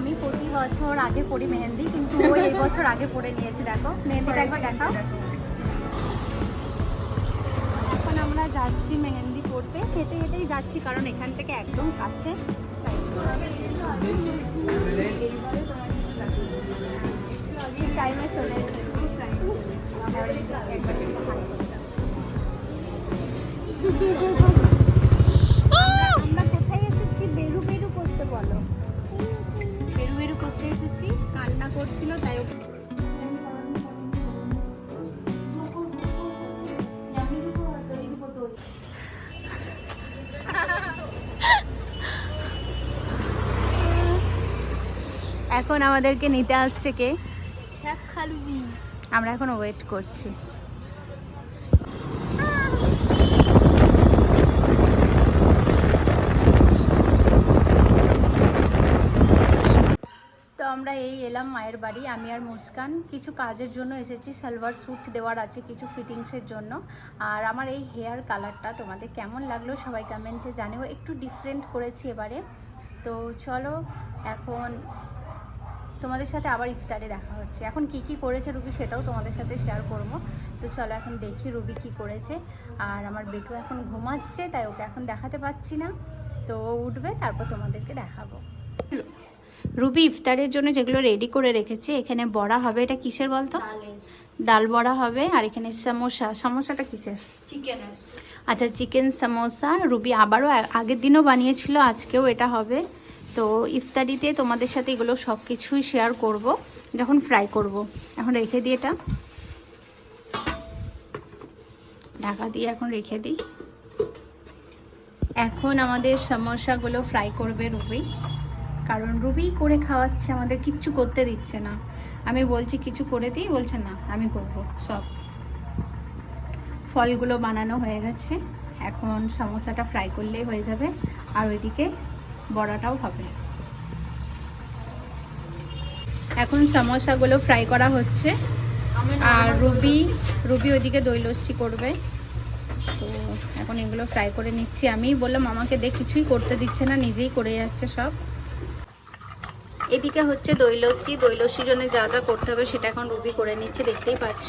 আমি প্রতি বছর আগে পড়ি মেহেন্দি, কিন্তু ও এই বছর আগে পড়ে নিয়েছে। দেখো মেহেন্দিটা একবার দেখাও। এখন আমরা যাচ্ছি মেহেন্দি পড়তে, হেঁটে হেঁটেই যাচ্ছি কারণ এখান থেকে একদম কাছে। টাইমে চলে এসেছি। আমরা কোথায় এসেছি? বেরু বেরু করতে বলো। বেরু বেরু করতে এসেছি, কান্না করছিল তাই এখন আমাদেরকে নিতে আসছে কে? আমরা এখন ওয়েট করছি। তো আমরা এই এলাম মায়ের বাড়ি, আমি আর মুস্কান। কিছু কাজের জন্য এসেছি, সালোয়ার স্যুট দেওয়ার আছে কিছু ফিটিংসের জন্য। আর আমার এই হেয়ার কালারটা তোমাদের কেমন লাগলো সবাই কমেন্টে জানিও, একটু ডিফারেন্ট করেছি এবারে। তো চলো এখন তোমাদের সাথে আবার ইফতারে দেখা হচ্ছে। এখন কি কি করেছে রুবি সেটাও তোমাদের সাথে শেয়ার করবো। তো চলো এখন দেখি রুবি কি করেছে। আর আমার বেটু এখন ঘুমাচ্ছে তাই ওকে এখন দেখাতে পাচ্ছি না, তো উঠবে তারপর তোমাদেরকে দেখাবো। রুবি ইফতারের জন্য যেগুলো রেডি করে রেখেছে, এখানে বড়া হবে। এটা কিসের বলতো? ডাল বড়া হবে। আর এখানে সমোসা। সমোসাটা কিসের? চিকেনের। আচ্ছা চিকেন সমোসা। রুবি আবারও আগের দিনও বানিয়েছিল, আজকেও এটা হবে। তো ইফতারিতে তোমাদের সাথে এগুলো সব কিছুই শেয়ার করব যখন ফ্রাই করব। এখন রেখে দিই, এটা ঢাকা দিয়ে এখন রেখে দিই। এখন আমাদের সমোসাগুলো ফ্রাই করবে রুবি, কারণ রুবি করে খাওয়াচ্ছে, আমাদের কিচ্ছু করতে দিচ্ছে না। আমি বলছি কিছু করে দিই, বলছে না আমি করব। সব ফলগুলো বানানো হয়ে গেছে, এখন সমোসাটা ফ্রাই করলেই হয়ে যাবে। আর ওইদিকে বড়াটাও হবে। এখন সমোসাগুলো ফ্রাই করা হচ্ছে, আর রুবি ওইদিকে দই লস্যি করবে। তো এখন এগুলো ফ্রাই করে নিচ্ছি। আমি বললাম আমাকে দেখ, কিছুই করতে দিচ্ছে না, নিজেই করে যাচ্ছে সব। এদিকে হচ্ছে দই লস্যি। দই লস্যির জন্য যা যা করতে হবে সেটা এখন রুবি করে নিচ্ছে, দেখতেই পাচ্ছ।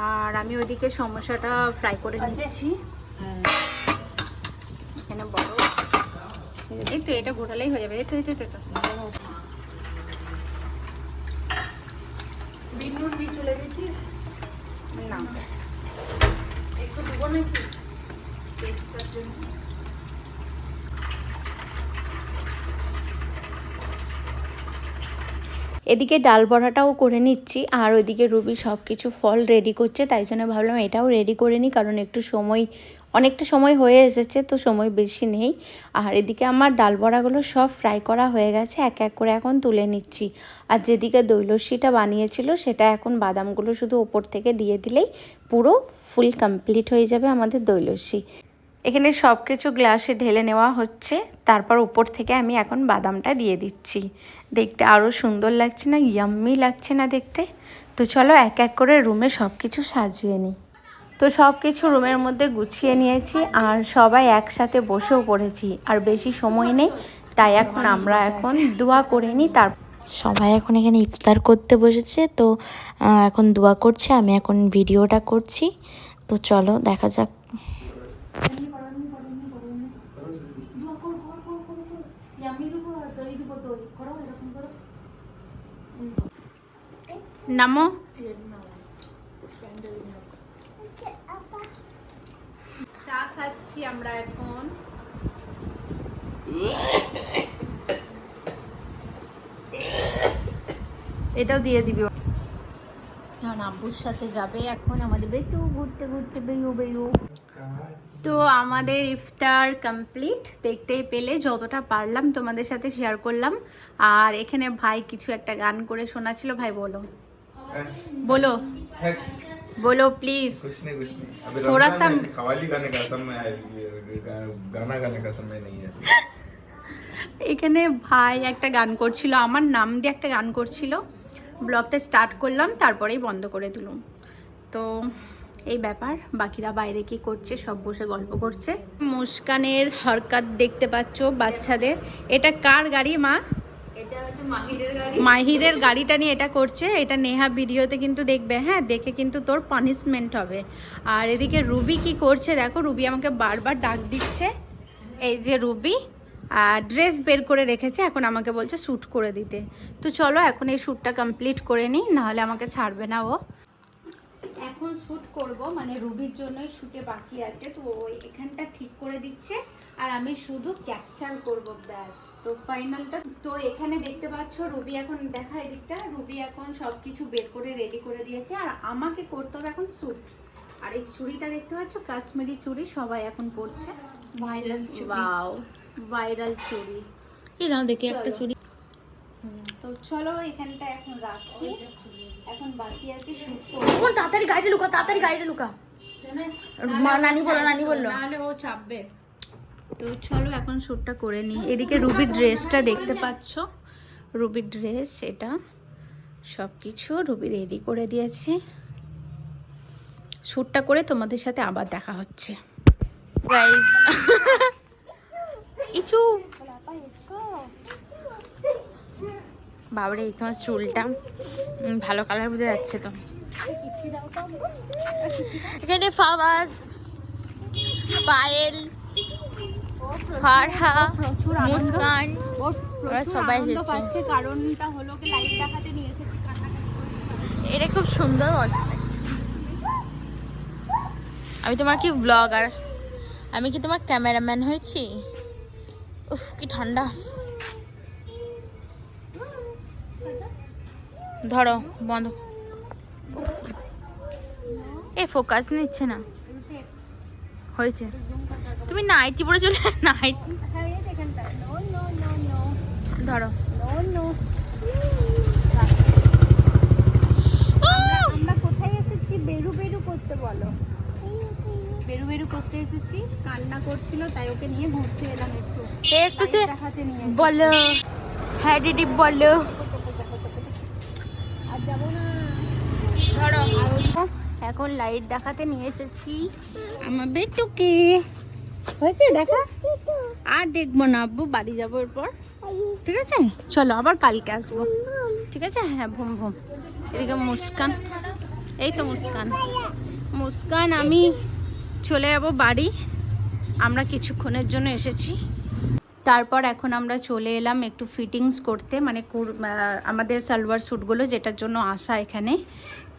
আর আমি ওইদিকে সমোসাটা ফ্রাই করে নিচ্ছি। এখানে বড় এই তো, এটা ঘোটালেই হয়ে যাবে। এই তো না একটু দেবো নাকি? এদিকে ডাল বড়াটাও করে নিচ্ছি, আর ওইদিকে রুবি সব কিছু ফল রেডি করছে। তাই জন্য ভাবলাম এটাও রেডি করে নিই, কারণ একটু অনেকটা সময় হয়ে এসেছে, তো সময় বেশি নেই। আর এদিকে আমার ডাল বড়াগুলো সব ফ্রাই করা হয়ে গেছে, এক এক করে এখন তুলে নিচ্ছি। আর যেদিকে দই লস্যিটা বানিয়েছিল সেটা এখন বাদামগুলো শুধু ওপর থেকে দিয়ে দিলেই পুরো ফুল কমপ্লিট হয়ে যাবে আমাদের দই লস্যি। এখানে সব কিছু গ্লাসে ঢেলে নেওয়া হচ্ছে, তারপর উপর থেকে আমি এখন বাদামটা দিয়ে দিচ্ছি। দেখতে আরও সুন্দর লাগছে না? ইয়াম্মি লাগছে না দেখতে? তো চলো এক এক করে রুমে সব কিছু সাজিয়ে নিই। তো সব কিছু রুমের মধ্যে গুছিয়ে নিয়েছি, আর সবাই একসাথে বসেও পড়েছি। আর বেশি সময় নেই, তাই আমরা এখন দোয়া করে নিই। সবাই এখন এখানে ইফতার করতে বসেছে, তো এখন দোয়া করছে, আমি এখন ভিডিওটা করছি। তো চলো দেখা যাক। নামো। চা খাচ্ছি আমরা এখন। এটাও দিয়ে দিবি। আব্বুর সাথে যাবে এখন আমাদের বেটু ঘুরতে ঘুরতে বেয়ু। তো আমাদের ইফতার কমপ্লিট, দেখতেই পেলে যতটা পারলাম তোমাদের সাথে শেয়ার করলাম। আর এখানে ভাই কিছু একটা গান করে শোনাচ্ছিল। ভাই বলো বলো बोलो प्लीज। कुछ नहीं अभी थोड़ा सा कव्वाली गाने का समय है, गाना गाने का समय नहीं है। এখানে ভাই একটা গান করছিল, আমার নাম দিয়ে একটা গান করছিল। ব্লগটা স্টার্ট করলাম, তারপরেই বন্ধ করে দিলাম। তো এই ব্যাপার, বাকিরা বাইরে কি করছে সব বসে গল্প করছে। মুস্কানের হরকত দেখতে পাচ্ছ বাচ্চাদের। এটা কার গাড়ি মা? এটা হচ্ছে মাহিরের গাড়িটা নিয়ে এটা করছে। এটা নেহা ভিডিওতে কিন্তু দেখবে, হ্যাঁ, দেখে কিন্তু তোর পানিশমেন্ট হবে। আর এদিকে রুবি কি করছে দেখো, রুবি আমাকে বারবার ডাক দিচ্ছে। এই যে রুবি ড্রেস বের করে রেখেছে, এখন আমাকে বলছে শ্যুট করে দিতে। তো চলো এখন এই শ্যুটটা কমপ্লিট করে নিই, নাহলে আমাকে ছাড়বে না ও। এখন শ্যুট করব, মানে রুবির জন্যই শ্যুটে বাকি আছে, তো ওই এখানটা ঠিক করে দিচ্ছে আর আমি শুধু ক্যাপচার করব, ব্যাস। তো ফাইনালটা তো এখানে দেখতে পাচ্ছ, রুবি এখন দেখা এদিকটা, রুবি এখন সব কিছু বের করে রেডি করে দিয়েছে আর আমাকে করতে হবে এখন শ্যুট। আর এই চুড়িটা দেখতে পাচ্ছ, কাশ্মীরি চুড়ি, সবাই এখন পরছে, ভাইরাল চুড়ি। ওয়াও, ভাইরাল চুড়ি। এই দাও দেখি একটা চুড়ি। তো চলো এখানটা এখন রাখি, এখন বাকি আছে শুট করব। কোন তাড়াতাড়ি গাড়িটা লুকা, তাড়াতাড়ি গাড়িটা লুকা। নানি বললো নাহলে ও চাপবে। তো চলো এখন শ্যুটটা করে নিই। এদিকে রুবির ড্রেসটা দেখতে পাচ্ছ, রুবির ড্রেস এটা, সব কিছু রুবি রেডি করে দিয়েছে। শ্যুটটা করে তোমাদের সাথে আবার দেখা হচ্ছে গাইস। ইচু বাবরে, এই তোমার চুলটা ভালো কালার বুঝে যাচ্ছে তো। এখানে ফাওয়াজ, পায়েল, ফারহা, মুস্কান, ওরা সবাই এসেছে। কারণটা হলো কি লাইট দেখাতে নিয়ে এসেছি, এটা খুব সুন্দর হচ্ছে। আমি তোমার কি ব্লগার, আমি কি তোমার ক্যামেরাম্যান হয়েছি? উফ কি ঠান্ডা। ধরো বন্ধ, এ ফোকাস নিচ্ছে না, হয়েছে। তুমি নাইটি পরে চলে, নাইটি ধরো। আমরা কোথায় এসেছি? বেরু বেরু করতে, বলো। বেরু বেরু করতে এসেছি, কান্না করছিল তাই ওকে নিয়ে ঘুরতে এলাম একটু, একটু দেখাতে নিয়ে বলো। হ্যাঁ দিদি বলো। আর যাবো না, ধরো। এখন লাইট দেখাতে নিয়ে এসেছি আমার বেটুকে, হয়েছে দেখা। আর দেখবো না আব্বু, বাড়ি যাবো এরপর, ঠিক আছে? চলো আবার কালকে আসবো, ঠিক আছে? হ্যাঁ ভুম ভুম। এদিকে মুস্কান, এই তো মুস্কান, মুস্কান আমি চলে যাবো বাড়ি, আমরা কিছুক্ষণের জন্য এসেছি। তারপর এখন আমরা চলে এলাম একটু ফিটিংস করতে, মানে আমাদের সালোয়ার স্যুটগুলো যেটার জন্য আসা এখানে।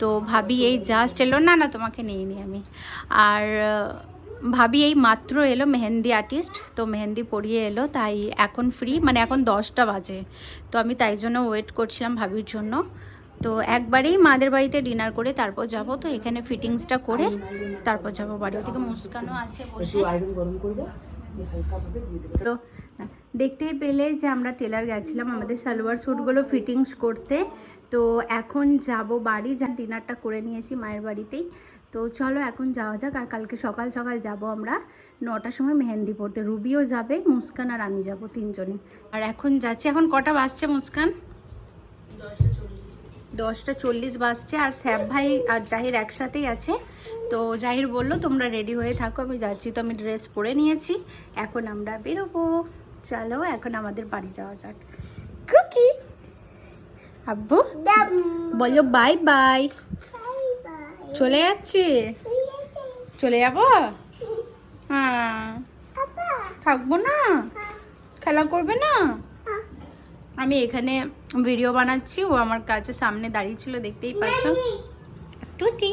তো ভাবি এই জাস্ট এলো, না না তোমাকে নিয়ে নিই আমি, আর ভাবি এই মাত্র এলো, মেহেন্দি আর্টিস্ট, তো মেহেন্দি পরিয়ে এলো, তাই এখন ফ্রি, মানে এখন 10টা বাজে। তো আমি তাই জন্য ওয়েট করছিলাম ভাবির জন্য। তো একবারেই মাদের বাড়িতে ডিনার করে তারপর যাব, তো এখানে ফিটিংসটা করে তারপর যাব বাড়ি। ওদিকে মুস্কানও আছে বসে। তো দেখতেই পেলে যে আমরা টেলার গেছিলাম আমাদের সালোয়ার স্যুটগুলো ফিটিংস করতে। তো এখন যাব বাড়ি, যা ডিনারটা করে নিয়েছি মায়ের বাড়িতেই। তো চলো এখন যাওয়া যাক, আর কালকে সকাল সকাল যাব আমরা 9টার সময় মেহেন্দি পড়তে। রুবিও যাবে, মুস্কান আর আমি যাব, তিনজনে। আর এখন যাচ্ছি, এখন কটা বাজছে মুস্কান? 10:40 বাজছে। আর স্যাব ভাই আর জাহির একসাথেই আছে। তো জাহির বললো তোমরা রেডি হয়ে থাকো, আমি যাচ্ছি। তো আমি ড্রেস পরে নিয়েছি, এখন আমরা বেরোবো। চলো এখন আমাদের বাড়ি যাওয়া যাক। কুকি আব্বু বলো বাই বাই, চলে যাচ্ছি, চলে যাবো। হ্যাঁ থাকবো না, খেলা করবে না। আমি এখানে ভিডিও বানাচ্ছি, ও আমার কাছে সামনে দাঁড়িয়ে ছিল, দেখতেই পাচ্ছ। টুটি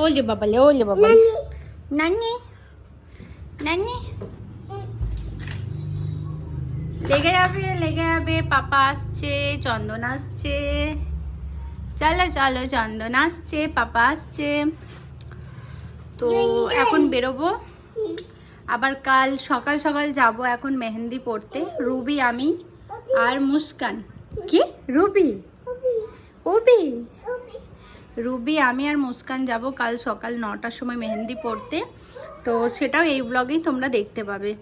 ওলে বাবালে, ওলে বাবালে, নানি নানি লেগে যাবে, লেগে যাবে। পাপা আসছে, চন্দন আসছে, চলো চলো, চন্দন আসছে, পাপা আসছে। তো এখন বেরোবো, আবার কাল সকাল সকাল যাব এখন মেহেন্দি পড়তে। রুবি, আমি আর মুস্কান। কি রুবি? রুবি রুবি আমি আর মুস্কান যাব কাল সকাল 9টার সময় মেহেন্দি পড়তে। তো সেটাও এই ব্লগেই তোমরা দেখতে পাবে।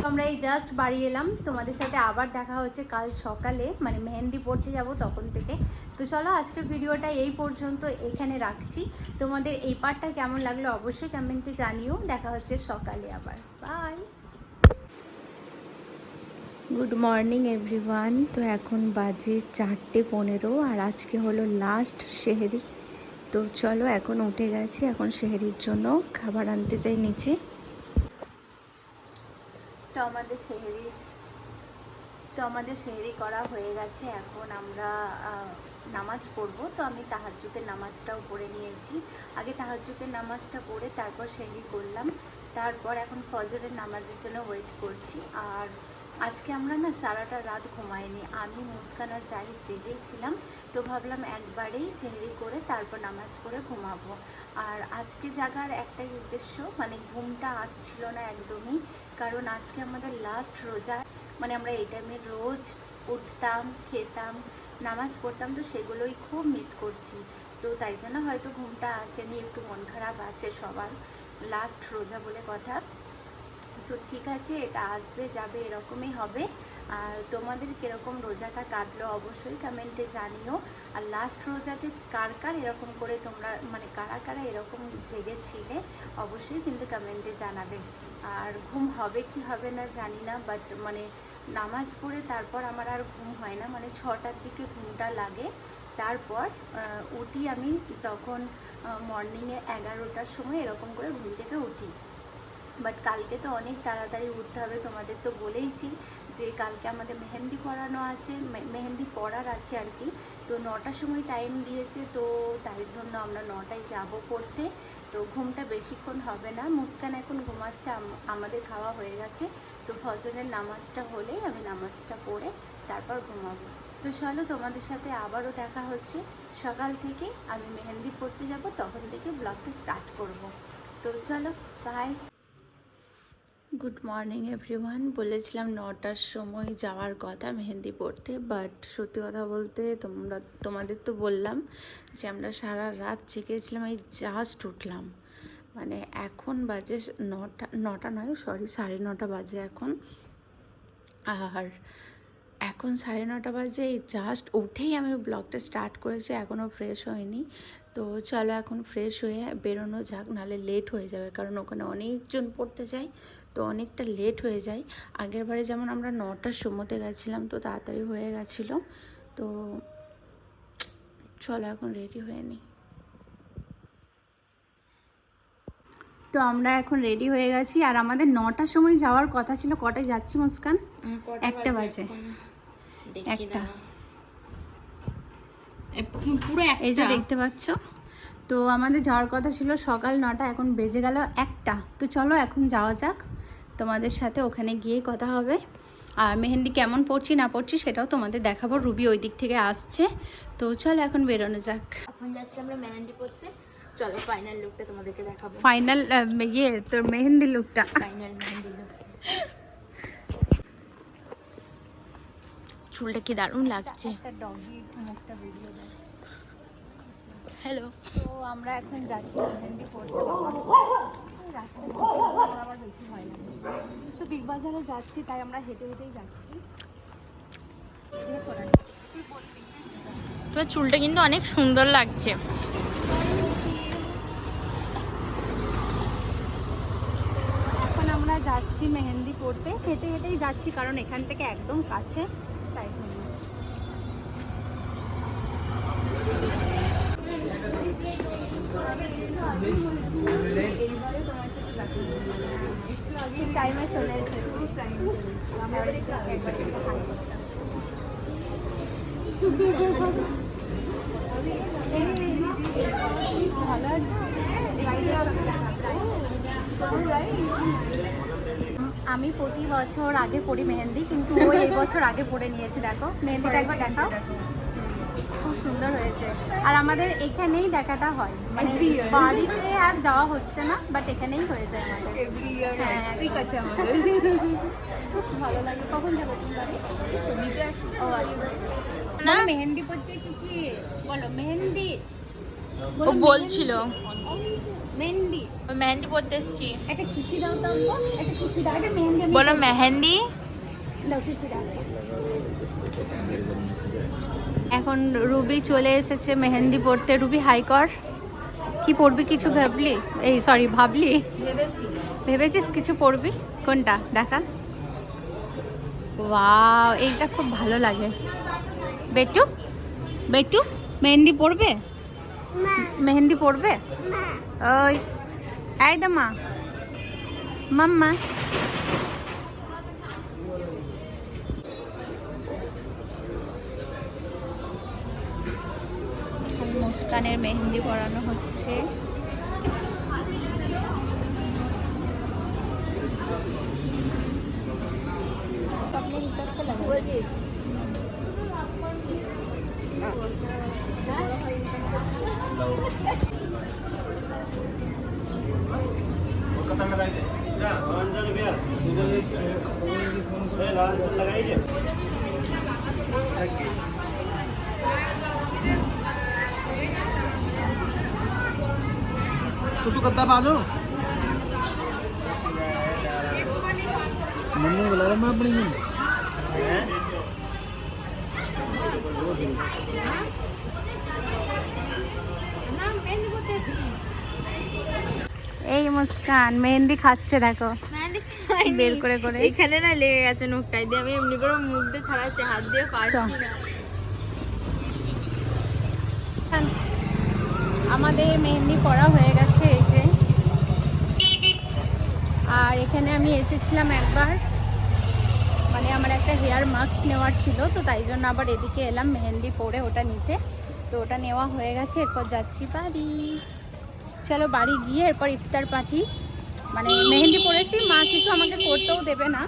আমরা এই জাস্ট বাড়ি এলাম, তোমাদের সাথে আবার দেখা হচ্ছে কাল সকালে, মানে মেহেন্দি পড়তে যাব তখন থেকে। তো চলো আজকের ভিডিওটা এই পর্যন্ত এখানে রাখছি। তোমাদের এই পার্টটা কেমন লাগলো অবশ্যই কমেন্টে জানিও। দেখা হচ্ছে সকালে আবার, বাই। Good morning everyone. তো এখন বাজে 4:15 আর আজকে হলো লাস্ট সেহরি। তো চলো এখন উঠে গেছি, এখন সেহরির জন্য খাবার আনতে চাই নিচে। তো আমাদের সেহরি করা হয়ে গেছে। এখন আমরা নামাজ পড়বো। তো আমি তাহাজ্জুদের নামাজটাও পড়ে নিয়েছি। আগে তাহাজ্জুদের নামাজটা পড়ে তারপর সেহরি করলাম। তারপর এখন ফজরের নামাজের জন্য ওয়েট করছি। আর আজকে আমরা না সারাটা রাত ঘুমাইনি, আমি মুস্কান আর জাহিদ জেগেই ছিলাম। তো ভাবলাম একবারেই সেহরি করে তারপর নামাজ পড়ে ঘুমাবো। আর আজকে জাগার একটাই উদ্দেশ্য, মানে ঘুমটা আসছিল না একদমই, কারণ আজকে আমাদের লাস্ট রোজা। মানে আমরা এই টাইমে রোজ উঠতাম, খেতাম, নামাজ পড়তাম, তো সেগুলোই খুব মিস করছি। তো তাই জন্য হয়তো ঘুমটা আসেনি, একটু মন খারাপ আছে সবার, লাস্ট রোজা বলে কথা। তো ঠিক আছে, এটা আসবে যাবে এরকমই হবে। আর তোমাদের কীরকম রোজাটা কাটলো অবশ্যই কমেন্টে জানিও। আর লাস্ট রোজাতে কার কার এরকম করে তোমরা, মানে কারা কারা এরকম জেগেছিলে অবশ্যই কিন্তু কমেন্টে জানাবে। আর ঘুম হবে কি হবে না জানি না, বাট মানে নামাজ পড়ে তারপর আমার আর ঘুম হয় না, মানে 6টার দিকে ঘুমটা লাগে। তারপর উঠি আমি তখন মর্নিংয়ে 11টার সময় এরকম করে ঘুম থেকে উঠি। বাট কালকে তো অনেক তাড়াতাড়ি উঠতে হবে, তোমাদের তো বলেইছি যে কালকে আমাদের মেহেন্দি পড়ানো আছে, মেহেন্দি পড়ার আছে আর কি। তো 9টার সময় টাইম দিয়েছে, তো তাই জন্য আমরা 9টায় যাবো পড়তে। তো ঘুমটা বেশিক্ষণ হবে না। মুস্কান এখন ঘুমাচ্ছে, আমাদের খাওয়া হয়ে গেছে। তো ফজরের নামাজটা হলেই আমি নামাজটা পড়ে তারপর ঘুমাবো। তো চলো তোমাদের সাথে আবারও দেখা হচ্ছে সকাল থেকে। আমি মেহেন্দি পড়তে যাব, তখন থেকে ব্লগটা স্টার্ট করব। তো চলো, বাই। Good morning everyone. বলেছিলাম 9টার সময় যাওয়ার কথা মেহেন্দি পড়তে, বাট সত্যি কথা বলতে তোমাদের তো বললাম যে আমরা সারা রাত জেগেছিলাম, এই জাস্ট উঠলাম। মানে এখন বাজে 9টা নয়, সরি 9:30 বাজে এখন। আর এখন 9:30 বাজে, এই জাস্ট উঠেই আমি ব্লগটা স্টার্ট করেছি, এখনও ফ্রেশ হয়নি। তো চলো এখন ফ্রেশ হয়ে বেরোনো যাক, নাহলে লেট হয়ে যাবে, কারণ ওখানে অনেকজন পড়তে যায়, তো অনেকটা লেট হয়ে যায়। আগের বারে যেমন আমরা 9টার সময়তে গেছিলাম, তো তাড়াতাড়ি হয়ে গেছিলো। তো চলো এখন রেডি হয়ে নিই। তো আমরা এখন রেডি হয়ে গেছি, আর আমাদের 9টার সময় যাওয়ার কথা ছিল। কটায় যাচ্ছি মুস্কান? 1টা বাজে। একটা পুরো এই যে দেখতে পাচ্ছ। তো আমাদের যাওয়ার কথা ছিল সকাল 9টা, এখন বেজে গেল 1টা। তো চলো এখন যাওয়া যাক, তোমাদের সাথে ওখানে গিয়েই কথা হবে। আর মেহেন্দি কেমন পড়ছি না পড়ছি সেটাও তোমাদের দেখাবো। রুবি ওই দিক থেকে আসছে। তো চলো এখন বেরোনো যাক। এখন যাচ্ছি আমরা মেহেন্দি পড়তে। চলো ফাইনাল লুকটা তোমাদেরকে দেখাবো। ফাইনাল তোর মেহেন্দি লুকটা, ফাইনাল মেহেন্দি লুক। চুলটা কি দারুণ লাগছে। হ্যালো। তো আমরা এখন যাচ্ছি মেহেন্দি পড়তে। আবার বেশি হয় না, তো বিগ বাজারে যাচ্ছি, তাই আমরা হেঁটে হেঁটেই যাচ্ছি। তোমার চুলটা কিন্তু অনেক সুন্দর লাগছে। এখন আমরা যাচ্ছি মেহেন্দি পড়তে, হেঁটে হেঁটেই যাচ্ছি, কারণ এখান থেকে একদম কাছে, তাই জন্য। ঠিক টাইমে চলে এসেছি। ভালো আছে। আমি প্রতি বছর আগে পড়ি মেহেন্দি, কিন্তু ওই এই বছর আগে পড়ে নিয়েছি। দেখো মেহেন্দিটা একবার দেখাও, খুব সুন্দর হয়েছে। আর আমাদের এখানেই দেখাটা হয়, মানে বাড়িতে আর যাওয়া হচ্ছে না, বাট এখানেই হয়ে যায় আমাদের। ঠিক আছে, আমাদের ভালো লাগে। কখন যাবো তুমি বাড়ি? ও আচ্ছা, না মেহেন্দি পড়তে এসেছি। বলো মেহেন্দি। ও বলছিল মেহেন্দি ও মেহেন্দি পরতে এসছি। একটা খিচি দাও তো আব্বু, একটা খিচি দাও, একটা মেহেন্দি বলো মেহেন্দি। দাও, খিচি দাও। এখন রুবি চলে এসেছে মেহেন্দি পরতে। রুবি হাই কর। কি পরবি কিছু ভাবলি? এই সরি ভাবলি? ভেবেছি। ভেবেছিস কিছু পরবি? কোনটা দেখা? ওয়াও, এইটা খুব ভালো লাগে। বেটু বেটু মেহেন্দি পরবে? মেহেন্দি পরবে? ওই এই দা মা, মাম্মা। মুস্কানের মেহেন্দি পরানো হচ্ছে। अपने हिसाब से लगा दीजिए। छोटू कद्दा बाजो मम्मी बुला रहा मैं अपनी এই মুস্কান মেহেন্দি খাচ্ছে দেখো, বের করে করে। এখানে না লেগে গেছে নখটাই দিয়ে, আমি এমনি করে মুখ দিয়ে ছাড়াচ্ছি, হাত দিয়ে পারছি না। আমাদের মেহেন্দি পরা হয়ে গেছে এই যে। আর এখানে আমি এসেছিলাম একবার, মানে আমার একটা হেয়ার মাস্ক নেওয়ার ছিল, তো তাই জন্য আবার এদিকে এলাম মেহেন্দি পরে ওটা নিতে। তো ওটা নেওয়া হয়ে গেছে, এরপর যাচ্ছি বাড়ি। চলো বাড়ি গিয়ে এরপর ইফতার পার্টি। মানে মেহেন্দি পরেছি, মা কিছু আমাকে করতেও দেবে না।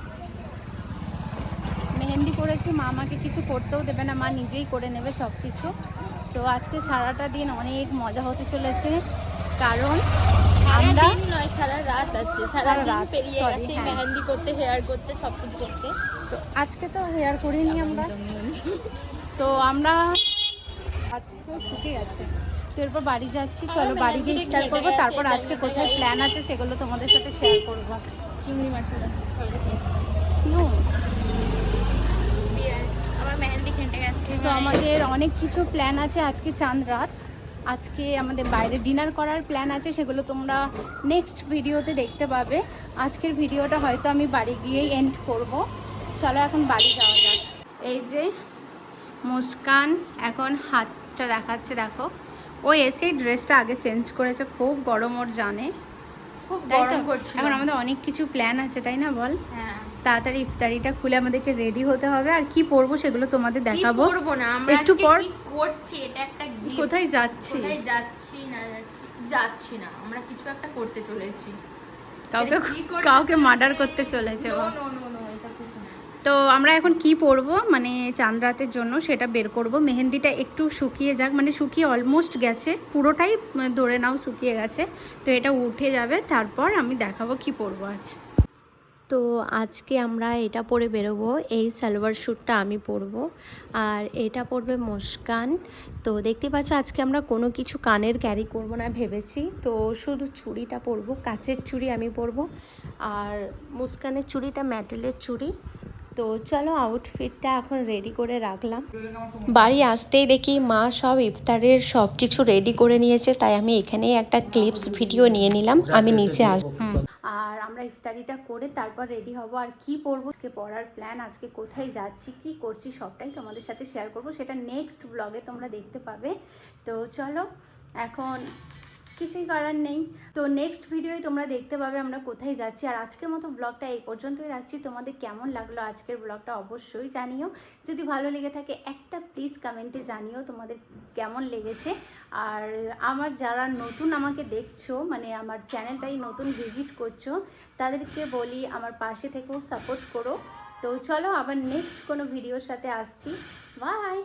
মেহেন্দি পরেছি, মা আমাকে কিছু করতেও দেবে না, মা নিজেই করে নেবে সব কিছু। তো আজকে সারাটা দিন অনেক মজা হতে চলেছে, কারণ আমরা দিন নয় সারা রাত আছে, সারা সারা দিন রাত, পেরিয়ে sorry, গেছে হ্যাঁ। মেহেন্দি করতে, হেয়ার করতে, সবকিছু করতে। তো আজকে তো হেয়ার করিনি আমরা, তো আমরা আজকেও শুকে গেছে। তো এরপর বাড়ি যাচ্ছি, চলো বাড়ি গিয়ে ইফতার করবো, তারপর আজকে কোথায় প্ল্যান আছে সেগুলো তোমাদের সাথে শেয়ার করবো। চিংড়ি মাছ আছে আমার মেহেন্দি খেটে গেছে। তো আমাদের অনেক কিছু প্ল্যান আছে আজকে, চাঁদ রাত। আজকে আমাদের বাইরে ডিনার করার প্ল্যান আছে, সেগুলো তোমরা নেক্সট ভিডিওতে দেখতে পাবে। আজকের ভিডিওটা হয়তো আমি বাড়ি গিয়েই এন্ড করব। চলো এখন বাড়ি যাওয়া যাক। এই যে মুস্কান এখন হাতটা দেখাচ্ছে, দেখো ও এসেই ড্রেসটা আগে চেঞ্জ করেছে, খুব গরম ওর জানে, খুব তাই তো। গরম করছিল। এখন আমাদের অনেক কিছু প্ল্যান আছে, তাই না বল? হ্যাঁ, তাড়াতাড়ি ইফতারিটা খুলে আমাদেরকে রেডি হতে হবে, আর কি পরবো সেগুলো তোমাদের দেখাবো। কি করব না আমরা, একটু আজকে পর কি করছি এটা একটা gift। কোথায় যাচ্ছি, কোথায় যাচ্ছি না যাচ্ছি না, আমরা কিছু একটা করতে চলেছি। কাউকে কি করতে কাউকে চলেছে? মার্ডার করতে চলেছে ও। নো নো নো নো, এসব কিছু না। তো আমরা এখন কি পরবো, মানে চাঁদ রাতের জন্য সেটা বের করব। মেহেন্দিটা একটু শুকিয়ে যাক, মানে শুকিয়ে অলমোস্ট গেছে, পুরোটাই ধরে নাও শুকিয়ে গেছে। তো এটা উঠে যাবে, তারপর আমি দেখাবো কি পরবো আজ। তো আজকে আমরা এটা পরে বেরোবো, এই সালোয়ার স্যুটটা আমি পরবো, আর এটা পরবে মুস্কান। তো দেখতে পাচ্ছ আজকে আমরা কোনো কিছু কানের ক্যারি করব না ভেবেছি, তো শুধু চুড়িটা পরবো, কাচের চুড়ি আমি পরবো, আর মুস্কানের চুড়িটা মেটালের চুড়ি। তো চলো আউটফিটটা এখন রেডি করে রাখলাম। বাড়ি আসতেই দেখি মা সব ইফতারের সব কিছু রেডি করে নিয়েছে, তাই আমি এখানেই একটা ক্লিপস ভিডিও নিয়ে নিলাম, আমি নিচে আর আমরা ইফতারিটা করে তারপর রেডি হব। আর কি পরবো, আজকে পরার প্ল্যান, আজকে কোথায় যাচ্ছি, কি করছি সবটাই তোমাদের সাথে শেয়ার করব, সেটা নেক্সট ব্লগে তোমরা দেখতে পাবে। তো চলো এখন কিছুই করার নেই, তো নেক্সট ভিডিওয় তোমরা দেখতে পাবে আমরা কোথায় যাচ্ছি। আর আজকের মতো ব্লগটা এই পর্যন্তই রাখছি। তোমাদের কেমন লাগলো আজকের ব্লগটা অবশ্যই জানিও, যদি ভালো লেগে থাকে একটা প্লিজ কমেন্টে জানিও তোমাদের কেমন লেগেছে। আর আমার যারা নতুন আমাকে দেখছো, মানে আমার চ্যানেলটাই নতুন ভিজিট করছো, তাদেরকে বলি আমার পাশে থেকেও সাপোর্ট করো। তো চলো আবার নেক্সট কোনো ভিডিওর সাথে আসছি, বাই।